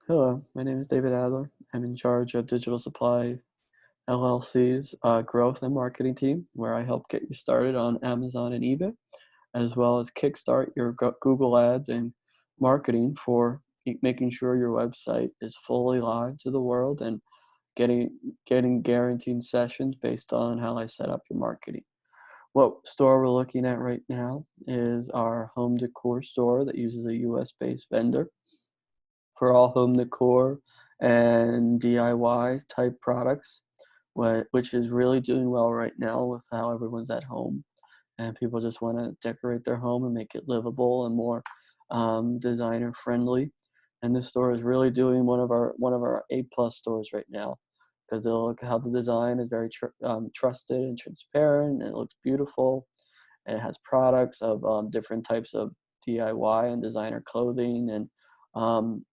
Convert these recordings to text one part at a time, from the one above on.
Hello, my name is David Adler. I'm in charge of Digital Supply LLC's growth and marketing team, where I help get you started on Amazon and eBay, as well as kickstart your Google Ads and marketing for making sure your website is fully live to the world and getting getting guaranteed sessions based on how I set up your marketing. What store we're looking at right now is our home decor store that uses a US based vendor for all home decor and DIY type products, which is really doing well right now with how everyone's at home and people just want to decorate their home and make it livable and more designer friendly. And this store is really doing one of our A+ stores right now because they'll look how the design is very trusted and transparent, and it looks beautiful, and it has products of different types of DIY and designer clothing and um,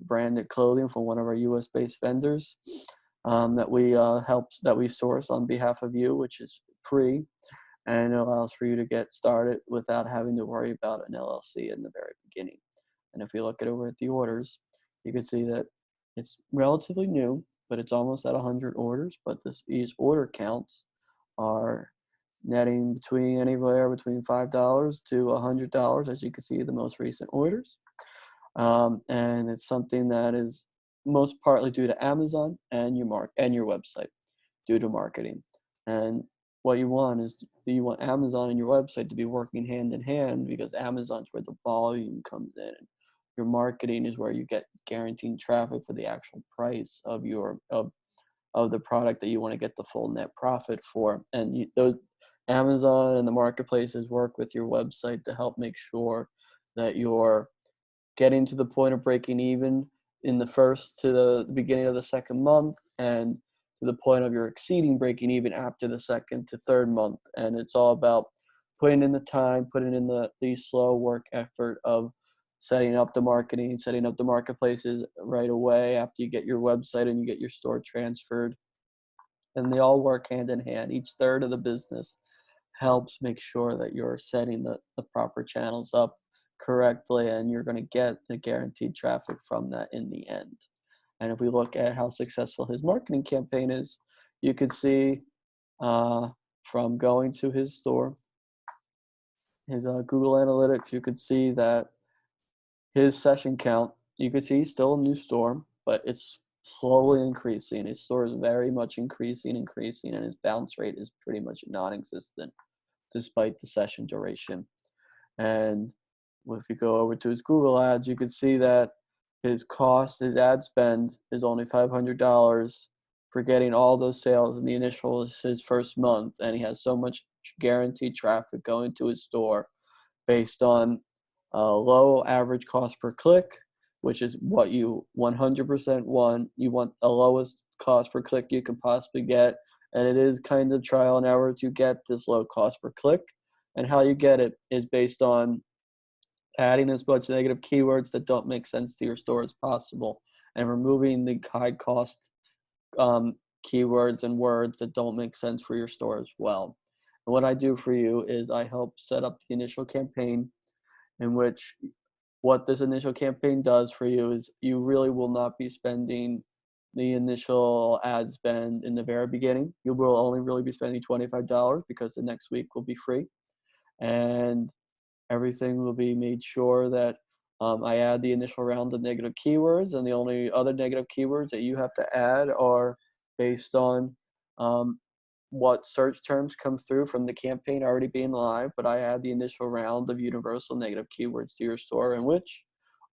branded clothing from one of our U.S. based vendors that we source on behalf of you, which is free, and it allows for you to get started without having to worry about an LLC in the very beginning. And if you look at over at the orders, you can see that it's relatively new, but it's almost at 100 orders. But these order counts are netting anywhere between $5 to $100, as you can see the most recent orders. And it's something that is most partly due to Amazon and your website due to marketing. And what you want is you want Amazon and your website to be working hand in hand, because Amazon's where the volume comes in. And your marketing is where you get guaranteed traffic for the actual price of the product that you want to get the full net profit for. And those Amazon and the marketplaces work with your website to help make sure that you're getting to the point of breaking even in the first to the beginning of the second month, and to the point of your exceeding breaking even after the second to third month. And it's all about putting in the time, putting in the slow work effort of setting up the marketing, setting up the marketplaces right away after you get your website and you get your store transferred. And they all work hand in hand. Each third of the business helps make sure that you're setting the proper channels up correctly, and you're going to get the guaranteed traffic from that in the end. And if we look at how successful his marketing campaign is, you could see from going to his store, his Google Analytics, you could see that his session count, you could see he's still a new store, but it's slowly increasing. His store is very much increasing, and his bounce rate is pretty much non-existent despite the session duration. And if you go over to his Google ads, you can see that his ad spend is only $500 for getting all those sales in his first month. And he has so much guaranteed traffic going to his store based on low average cost per click, which is what you 100% want. You want the lowest cost per click you can possibly get. And it is kind of trial and error to get this low cost per click. And how you get it is based on adding as much negative keywords that don't make sense to your store as possible, and removing the high cost keywords and words that don't make sense for your store as well. And what I do for you is I help set up the initial campaign, in which what this initial campaign does for you is you really will not be spending the initial ad spend in the very beginning. You will only really be spending $25 because the next week will be free. And everything will be made sure that I add the initial round of negative keywords, and the only other negative keywords that you have to add are based on what search terms come through from the campaign already being live. But I add the initial round of universal negative keywords to your store, in which,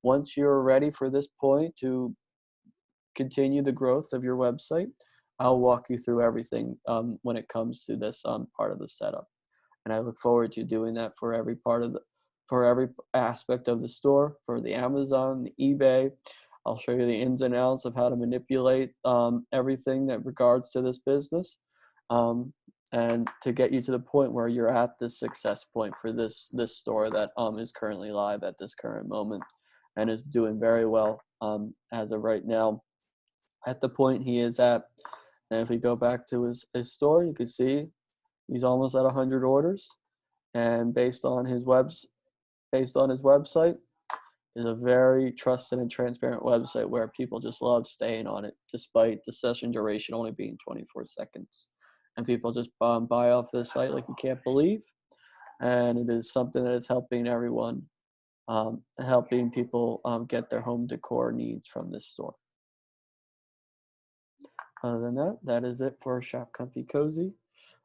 once you're ready for this point to continue the growth of your website, I'll walk you through everything when it comes to this part of the setup. And I look forward to doing that for every aspect of the store, for the Amazon, the eBay. I'll show you the ins and outs of how to manipulate everything that regards to this business, and to get you to the point where you're at the success point for this store that is currently live at this current moment, and is doing very well as of right now at the point he is at. And if we go back to his store, you can see he's almost at 100 orders, and based on his website, is a very trusted and transparent website where people just love staying on it, despite the session duration only being 24 seconds. And people just buy off this site like you can't believe. And it is something that is helping everyone, helping people get their home decor needs from this store. Other than that, that is it for Shop Comfy Cozy.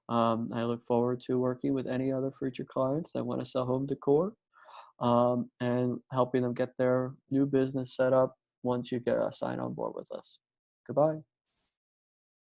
I look forward to working with any other future clients that want to sell home decor, and helping them get their new business set up once you get sign on board with us. Goodbye.